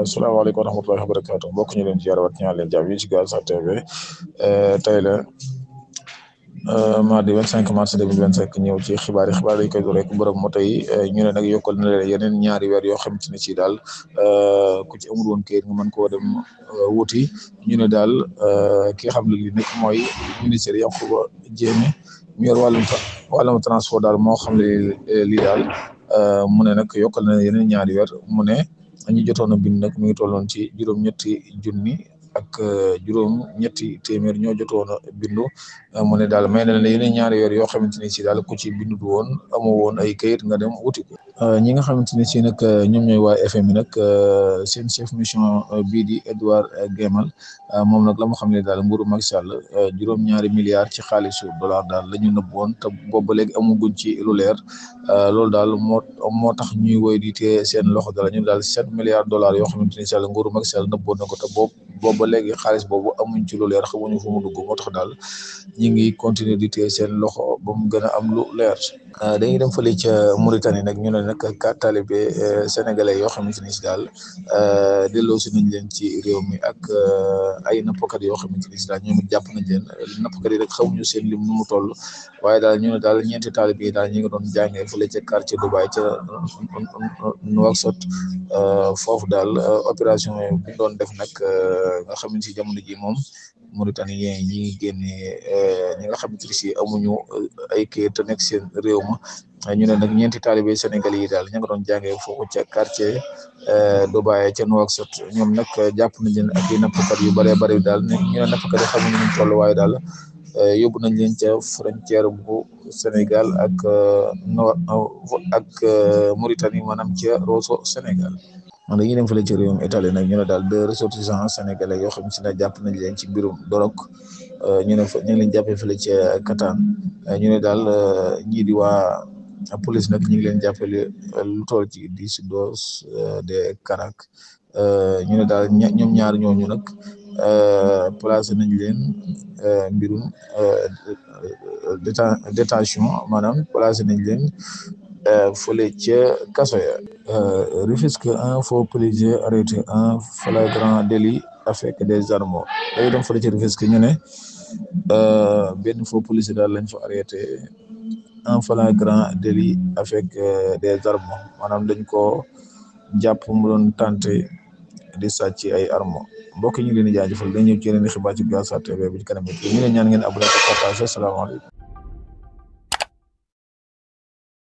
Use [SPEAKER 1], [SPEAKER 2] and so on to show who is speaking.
[SPEAKER 1] asalaamaaleykum wa rahmatullahi wa barakaatu mbokk ñu leen ziar wat ñaan leen jàmm yi ci Galsen TV tey la mardi 25 mars 2025 ñëw ci xibaar dañ koy door rek borom moto yi ñu ne nag yokkal na leen yeneen ñaari weer yoo xamante ne ci daal ku ci amul woon kayit nga mën koo dem wuti ñu ne daal ki nga xam ne lii nag mooy ministère Yankhoba Diémé mu yor wàllum transport daal moo xam ne lii daal mu ne nag yokkal na yeneen ñaari weer mu ne ñi jotoon a bind nag mi ngi tolloon ci juróom-ñetti junni ak juróom-ñetti téeméer ñoo jotoon a bindu mu ne daal may na leen yeneen ñaari weer yoo xamante ni si daal ku ci bindu du woon amoo woon ay kayit nga dem wuti ko ñi nga xamante ni si nag ñoom ñooy waa FMI nag seen chef mission bii di Edouard Guémel moom nag la mu xam ne daal nguuru Macky Sall juróom-ñaari milliards ci xaalisu dollar daal la ñu nëbb woon te boobu ba léegi amuguñ ci lu leer loolu daal moo tax ñuy woy di téye seen loxo dara ñu daal 7 milliards dollars yoo xamante ni si daal nguuru Macky Sall nëbboon na ko te boobu ba léegi xaalis boobu amuñ ci lu leer xamuñu fu mu dugg moo tax daal ñi ngi continuer di téye seen loxo ba mu gën a am lu leer dañuy dem fële ca Mauritanie nag ñu ne nag 4 talibé sénégalais yoo xamante ni si daal delloosi nañ leen ci réew mi ak ay nappkat yoo xamante ni si daal ñoom it jàpp nañ leen nappkat yi rek xamuñu seen lim nu mu toll waaye daal ñu ne daal ñeenti talibé yi daal ñi nga doon jàngee fële ca quartier Dubaï ca Nouakchott foofu daal opération bi doon def nag nga xamante si jamono ji moom Mauritanien ñi ngi génne ñi nga xamante ni si amuñu ay kayit te nekk seen réew ma ñu ne nag ñeenti talibé sénégalais yi daal ña nga doon jàngee foofu ca quartier Dubaï ca Nouakchott ñoom nag jàpp nañ leen ak i nappkat yu bëree bëri daal ñu ne nappkat yi xamuñu ñu toll waaye daal yóbbu nañ leen ca frontière bu Sénégal ak Mauritanie maanaam ca Rosso Sénégal man dañuy dem fële ci réewum Italie nag ñu ne daal 2 ressortissants sénégalais yoo xam si ne jàpp nañ leen ci mbirum dorog ñu ne fa ñu ngi leen jàppee fële ca Catane ñu ne daal ñii di waa police nag ñu ngi leen jàppale lu toll ci 10 doses de carack ñu ne daal ñoom ñaar ñooñu nag placé nañ leen mbirum détention maanaam placé nañ leen fële ca kaso ya Rufisque un faux policier arrêté un flagrant délit avec des armes day dem fële ca Rufisque ñu ne benn faux policier daal lañ fa arrêté un flagrant délit avec des armes maanaam dañ ko jàpp mu doon tenté di sàcc ay armes mbokk ñu ngi leen di jaajëfal dañ ñëw ci yeneen xibaar ci Galsen TV bi ci kanam ñu leen ñaan ngeen abonné ak partager salaamaaleykum